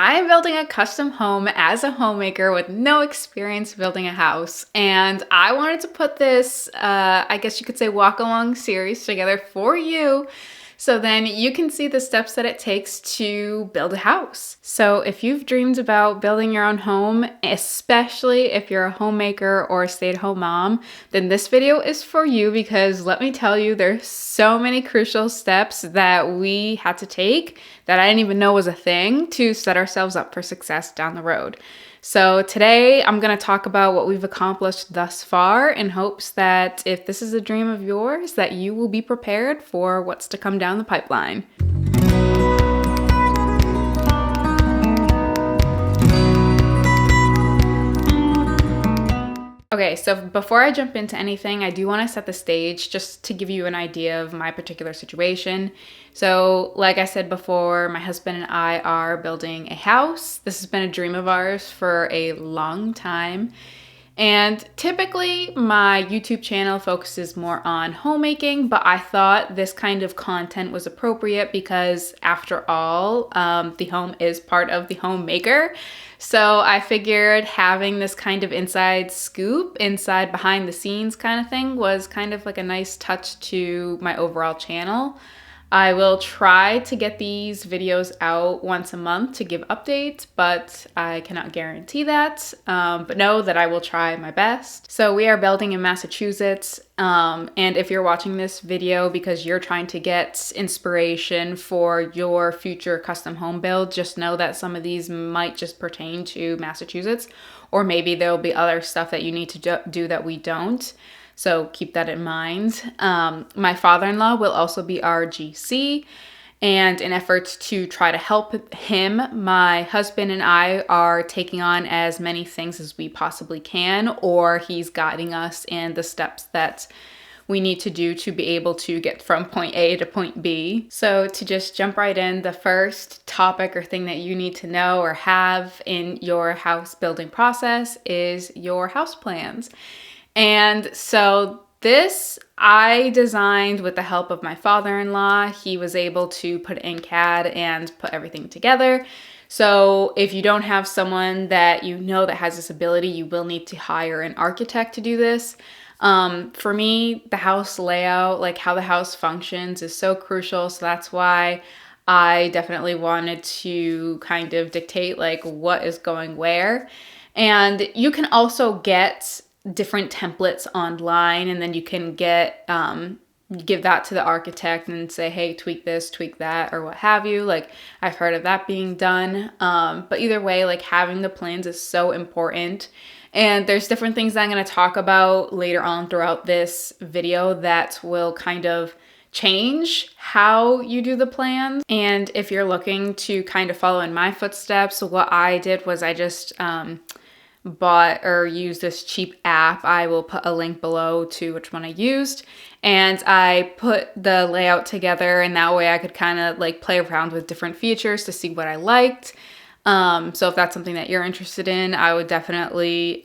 I am building a custom home as a homemaker with no experience building a house. And I wanted to put this, I guess you could say, walk along series together for you. So then you can see the steps that it takes to build a house. So if you've dreamed about building your own home, especially if you're a homemaker or a stay-at-home mom, then this video is for you because let me tell you, there's so many crucial steps that we had to take that I didn't even know was a thing to set ourselves up for success down the road. So today I'm going to talk about what we've accomplished thus far in hopes that if this is a dream of yours, that you will be prepared for what's to come down the pipeline. Okay, so before I jump into anything, I do want to set the stage just to give you an idea of my particular situation. So, like I said before, my husband and I are building a house. This has been a dream of ours for a long time. And typically my YouTube channel focuses more on homemaking, but I thought this kind of content was appropriate because after all, the home is part of the homemaker. So I figured having this kind of inside scoop, inside behind the scenes kind of thing was kind of like a nice touch to my overall channel. I will try to get these videos out once a month to give updates, but I cannot guarantee that, but know that I will try my best. So we are building in Massachusetts, and if you're watching this video because you're trying to get inspiration for your future custom home build, just know that some of these might just pertain to Massachusetts, or maybe there'll be other stuff that you need to do that we don't. So keep that in mind. My father-in-law will also be our GC, and in efforts to try to help him, my husband and I are taking on as many things as we possibly can, or he's guiding us in the steps that we need to do to be able to get from point A to point B. So to just jump right in, the first topic or thing that you need to know or have in your house building process is your house plans. And so this I designed with the help of my father-in-law. He was able to put it in CAD and put everything together. So if you don't have someone that you know that has this ability, you will need to hire an architect to do this. For me, the house layout, like how the house functions, is so crucial. So that's why I definitely wanted to kind of dictate like what is going where. And you can also get different templates online, and then you can get give that to the architect and say, hey, tweak this, tweak that, or what have you. Like, I've heard of that being done. But either way, like, having the plans is so important. And there's different things that I'm going to talk about later on throughout this video that will kind of change how you do the plans. And if you're looking to kind of follow in my footsteps, what I did was I just bought or used this cheap app. I will put a link below to which one I used, and I put the layout together, and that way I could kind of like play around with different features to see what I liked. So if that's something that you're interested in, I would definitely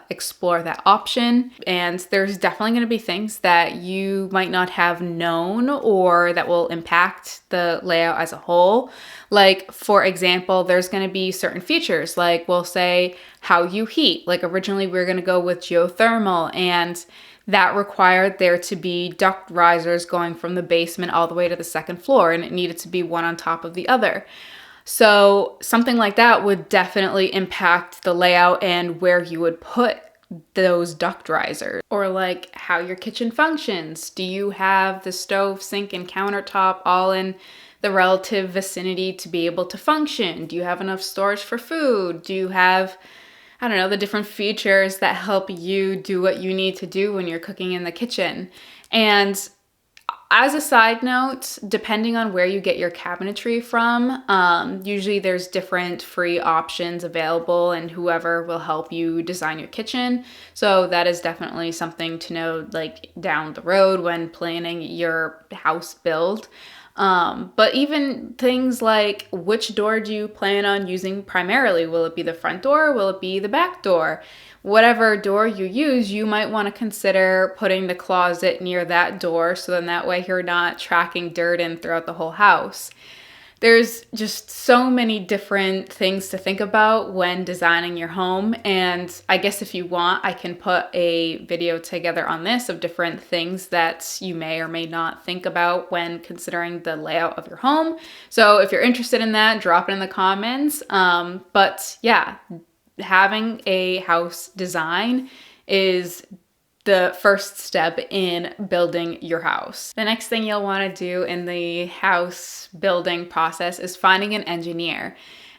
explore that option. And there's definitely going to be things that you might not have known or that will impact the layout as a whole. Like, for example, there's going to be certain features, like we'll say how you heat. Like originally we were going to go with geothermal, and that required there to be duct risers going from the basement all the way to the second floor, and it needed to be one on top of the other. So something like that would definitely impact the layout and where you would put those duct risers. Or like how your kitchen functions. Do you have the stove, sink, and countertop all in the relative vicinity to be able to function? Do you have enough storage for food? Do you have, I don't know, the different features that help you do what you need to do when you're cooking in the kitchen? And as a side note, depending on where you get your cabinetry from, usually there's different free options available, and whoever will help you design your kitchen. So that is definitely something to know, like down the road when planning your house build. But even things like, which door do you plan on using primarily? Will it be the front door? Will it be the back door? Whatever door you use, you might want to consider putting the closet near that door, so then that way you're not tracking dirt in throughout the whole house. There's just so many different things to think about when designing your home. And I guess if you want, I can put a video together on this of different things that you may or may not think about when considering the layout of your home. So if you're interested in that, drop it in the comments. But yeah, having a house design is the first step in building your house. The next thing you'll want to do in the house building process is finding an engineer.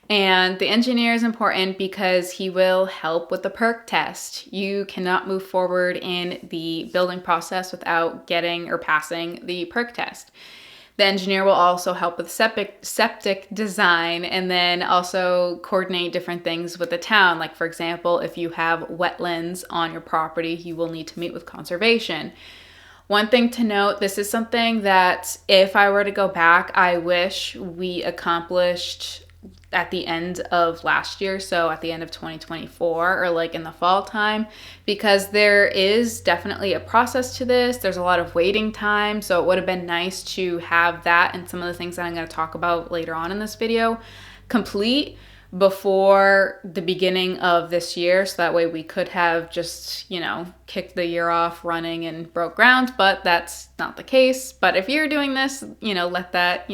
And the engineer is important because he will help with the perk test. You cannot move forward in the building process without getting or passing the perk test. The engineer will also help with septic design and then also coordinate different things with the town. Like, for example, if you have wetlands on your property, you will need to meet with conservation. One thing to note, this is something that if I were to go back, I wish we accomplished at the end of last year, so at the end of 2024 or like in the fall time, because there is definitely a process to this. There's a lot of waiting time, so it would have been nice to have that and some of the things that I'm going to talk about later on in this video complete before the beginning of this year, so that way we could have just, kicked the year off running and broke ground, but that's not the case. But if you're doing this, let that,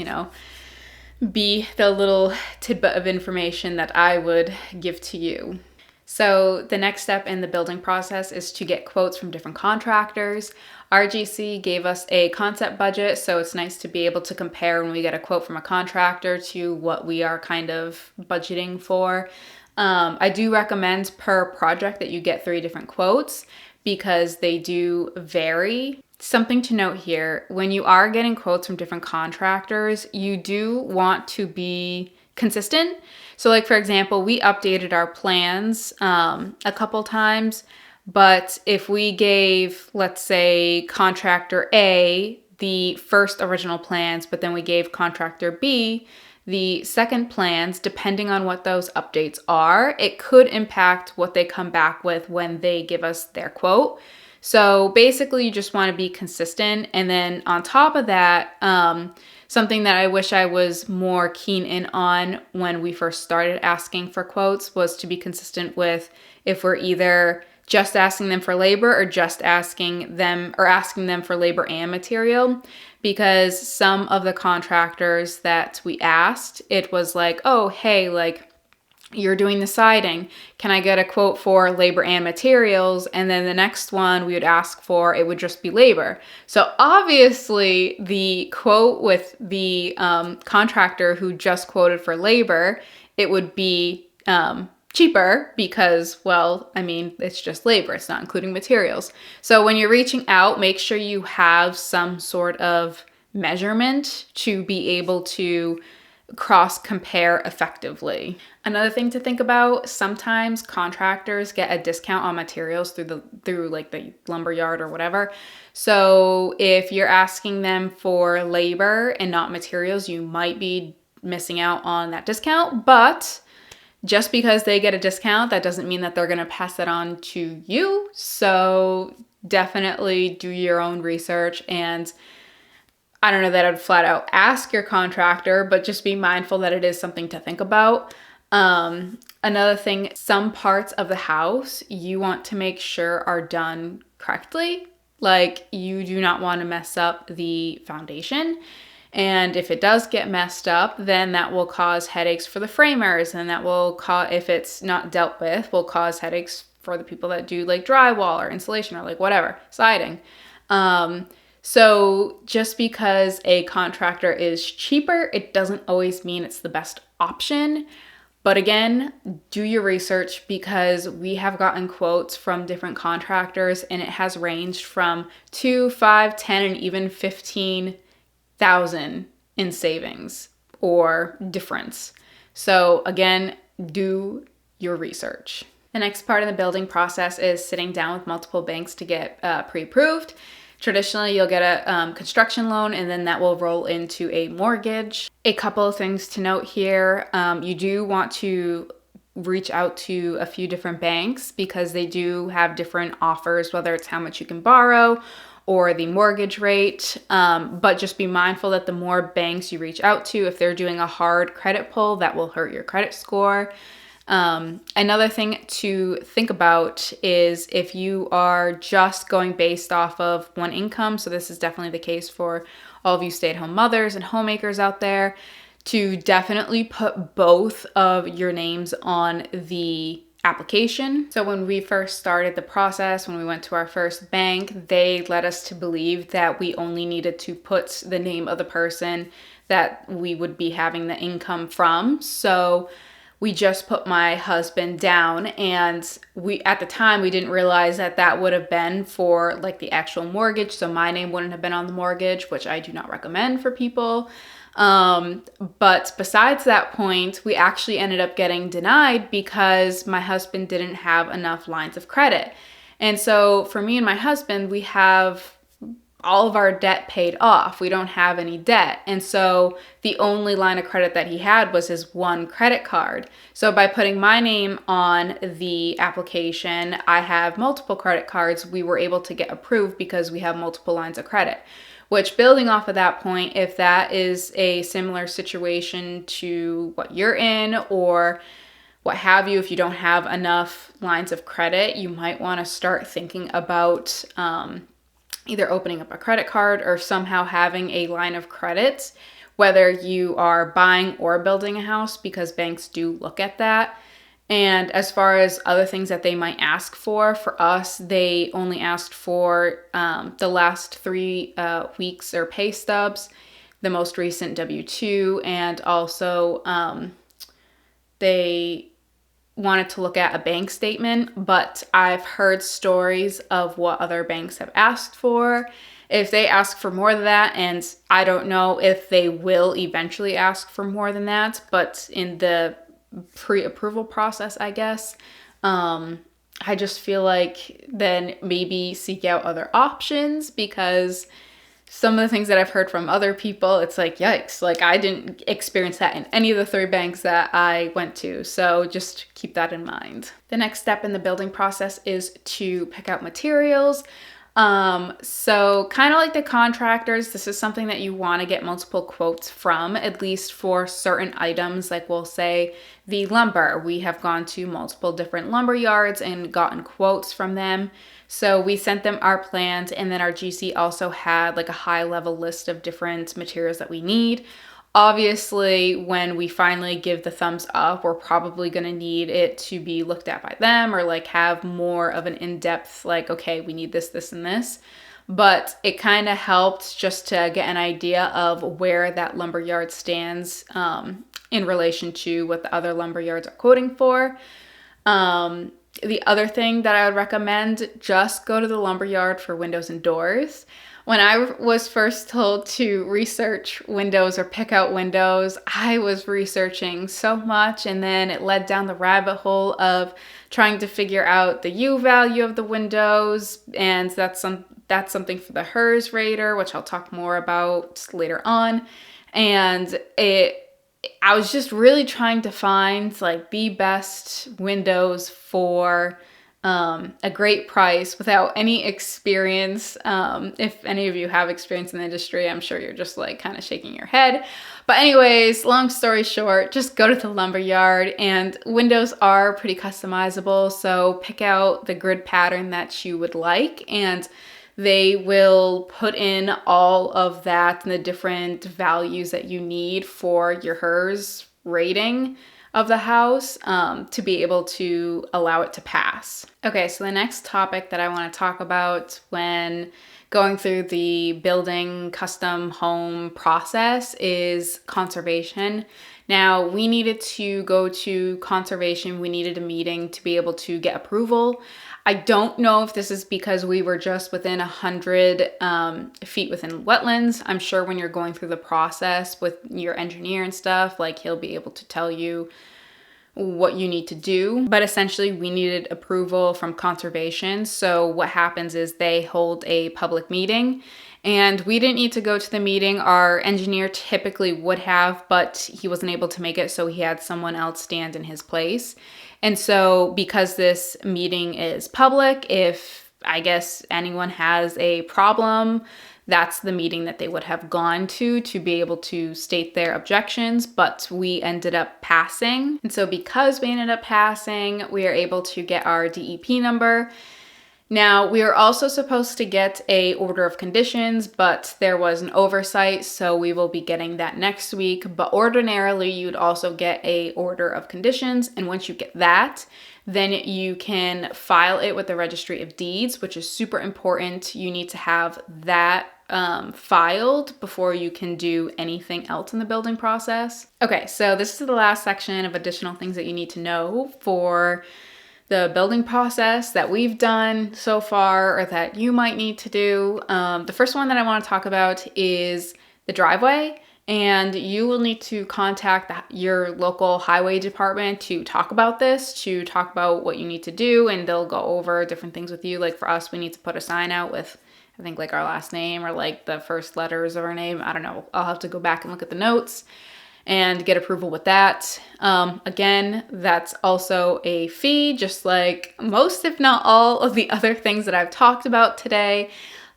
be the little tidbit of information that I would give to you. So the next step in the building process is to get quotes from different contractors. RGC gave us a concept budget, so it's nice to be able to compare when we get a quote from a contractor to what we are kind of budgeting for. I do recommend per project that you get 3 different quotes because they do vary. Something to note here, when you are getting quotes from different contractors, you do want to be consistent. So like, for example, we updated our plans a couple times, but if we gave, let's say, contractor A the first original plans, but then we gave contractor B the second plans, depending on what those updates are, it could impact what they come back with when they give us their quote. So basically, you just want to be consistent. And then on top of that, something that I wish I was more keen in on when we first started asking for quotes was to be consistent with if we're either just asking them for labor or just asking them for labor and material. Because some of the contractors that we asked, it was like, oh, hey, like, you're doing the siding. Can I get a quote for labor and materials? And then the next one we would ask for, it would just be labor. So obviously the quote with the contractor who just quoted for labor, it would be cheaper because, it's just labor. It's not including materials. So when you're reaching out, make sure you have some sort of measurement to be able to cross compare effectively. Another thing to think about, sometimes contractors get a discount on materials through like the lumber yard or whatever. So if you're asking them for labor and not materials, you might be missing out on that discount. But just because they get a discount, that doesn't mean that they're going to pass it on to you. So definitely do your own research, and I don't know that I'd flat out ask your contractor, but just be mindful that it is something to think about. Another thing, some parts of the house you want to make sure are done correctly. Like, you do not want to mess up the foundation. And if it does get messed up, then that will cause headaches for the framers, and that will cause, if it's not dealt with, will cause headaches for the people that do like drywall or insulation or like whatever, siding. So just because a contractor is cheaper, it doesn't always mean it's the best option. But again, do your research, because we have gotten quotes from different contractors and it has ranged from 2, 5, 10, and even 15,000 in savings or difference. So again, do your research. The next part of the building process is sitting down with multiple banks to get pre-approved. Traditionally, you'll get a construction loan, and then that will roll into a mortgage. A couple of things to note here. You do want to reach out to a few different banks because they do have different offers, whether it's how much you can borrow or the mortgage rate. But just be mindful that the more banks you reach out to, if they're doing a hard credit pull, that will hurt your credit score. Another thing to think about is if you are just going based off of one income, so this is definitely the case for all of you stay-at-home mothers and homemakers out there, to definitely put both of your names on the application. So when we first started the process, when we went to our first bank, they led us to believe that we only needed to put the name of the person that we would be having the income from. So we just put my husband down, and at the time we didn't realize that that would have been for like the actual mortgage. So my name wouldn't have been on the mortgage, which I do not recommend for people. But besides that point, we actually ended up getting denied because my husband didn't have enough lines of credit. And so for me and my husband, we have all of our debt paid off. We don't have any debt. And so the only line of credit that he had was his one credit card. So by putting my name on the application, I have multiple credit cards. We were able to get approved because we have multiple lines of credit. Which, building off of that point, if that is a similar situation to what you're in or what have you, if you don't have enough lines of credit, you might want to start thinking about either opening up a credit card or somehow having a line of credit, whether you are buying or building a house, because banks do look at that. And as far as other things that they might ask for us, they only asked for the last 3 weeks or pay stubs, the most recent W-2, and also they wanted to look at a bank statement. But I've heard stories of what other banks have asked for. If they ask for more than that, and I don't know if they will eventually ask for more than that, but in the pre-approval process, I guess, I just feel like then maybe seek out other options, because some of the things that I've heard from other people, it's like, yikes, like I didn't experience that in any of the 3 banks that I went to. So just keep that in mind. The next step in the building process is to pick out materials. So kind of like the contractors, this is something that you want to get multiple quotes from, at least for certain items. Like we'll say the lumber, we have gone to multiple different lumber yards and gotten quotes from them. So we sent them our plans, and then our GC also had like a high level list of different materials that we need. Obviously, when we finally give the thumbs up, we're probably going to need it to be looked at by them, or like have more of an in-depth, like, okay, we need this, this, and this. But it kind of helped just to get an idea of where that lumber yard stands in relation to what the other lumber yards are quoting for. The other thing that I would recommend, just go to the lumber yard for windows and doors. When I was first told to research windows or pick out windows, I was researching so much, and then it led down the rabbit hole of trying to figure out the U value of the windows, and that's something for the HERS rater, which I'll talk more about later on. And I was just really trying to find like the best windows for a great price without any experience. If any of you have experience in the industry, I'm sure you're just like kind of shaking your head. But anyways, long story short, just go to the lumber yard, and windows are pretty customizable. So pick out the grid pattern that you would like, and they will put in all of that and the different values that you need for your HERS rating of the house to be able to allow it to pass. Okay, so the next topic that I want to talk about when going through the building custom home process is conservation. Now, we needed to go to conservation. We needed a meeting to be able to get approval. I don't know if this is because we were just within 100 feet within wetlands. I'm sure when you're going through the process with your engineer and stuff, like he'll be able to tell you what you need to do. But essentially, we needed approval from conservation. So what happens is they hold a public meeting, and we didn't need to go to the meeting. Our engineer typically would have, but he wasn't able to make it, so he had someone else stand in his place. And so because this meeting is public, if I guess anyone has a problem, that's the meeting that they would have gone to be able to state their objections, but we ended up passing. And so because we ended up passing, we are able to get our DEP number. Now, we are also supposed to get a order of conditions, but there was an oversight, so we will be getting that next week. But ordinarily, you'd also get a order of conditions, and once you get that, then you can file it with the Registry of Deeds, which is super important. You need to have that filed before you can do anything else in the building process. Okay, so this is the last section of additional things that you need to know for the building process that we've done so far or that you might need to do. The first one that I want to talk about is the driveway, and you will need to contact your local highway department to talk about this, to talk about what you need to do, and they'll go over different things with you. Like for us, we need to put a sign out with, I think, like our last name or like the first letters of our name. I don't know. I'll have to go back and look at the notes and get approval with that. Again, that's also a fee, just like most, if not all, of the other things that I've talked about today.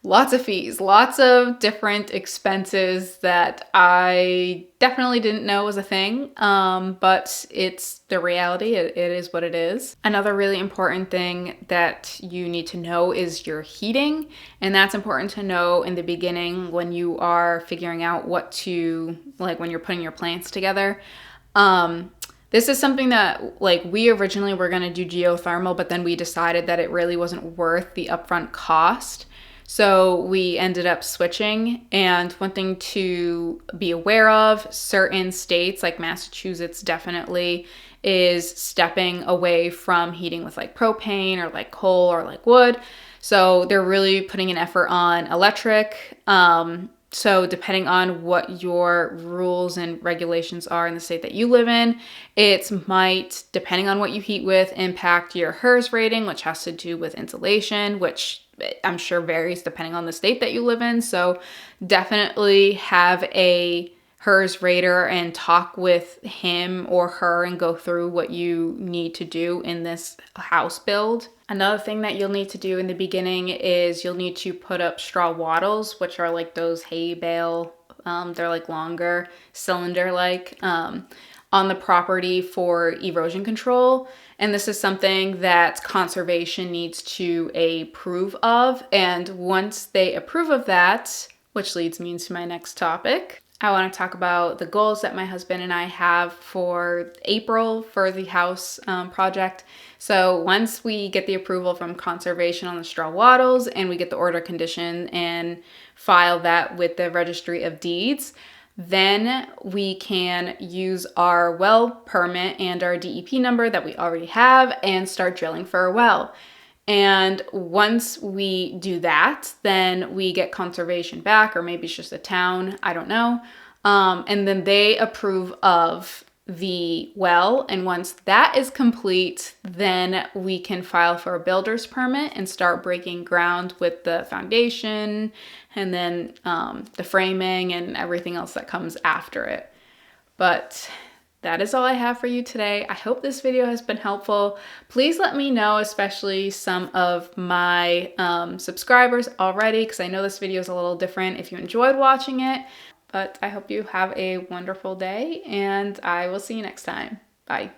Lots of fees, lots of different expenses that I definitely didn't know was a thing, but it's the reality. It is what it is. Another really important thing that you need to know is your heating, and that's important to know in the beginning when you are figuring out what to, like when you're putting your plants together. This is something that, like, we originally were going to do geothermal, but then we decided that it really wasn't worth the upfront cost. So we ended up switching. And one thing to be aware of, certain states like Massachusetts definitely is stepping away from heating with like propane or like coal or like wood. So they're really putting an effort on electric. So depending on what your rules and regulations are in the state that you live in, it might, depending on what you heat with, impact your HERS rating, which has to do with insulation, which I'm sure varies depending on the state that you live in. So definitely have a HERS rater and talk with him or her and go through what you need to do in this house build. Another thing that you'll need to do in the beginning is you'll need to put up straw wattles, which are like those hay bale, they're like longer, cylinder-like, on the property for erosion control. And this is something that conservation needs to approve of. And once they approve of that, which leads me into my next topic, I want to talk about the goals that my husband and I have for April for the house project. So once we get the approval from conservation on the straw wattles and we get the order condition and file that with the Registry of Deeds, then we can use our well permit and our DEP number that we already have and start drilling for a well. And once we do that, then we get conservation back, or maybe it's just a town, I don't know. And then they approve of the well. And once that is complete, then we can file for a builder's permit and start breaking ground with the foundation and then the framing and everything else that comes after it. But that is all I have for you today. I hope this video has been helpful. Please let me know, especially some of my subscribers already, because I know this video is a little different, if you enjoyed watching it. But I hope you have a wonderful day, and I will see you next time. Bye.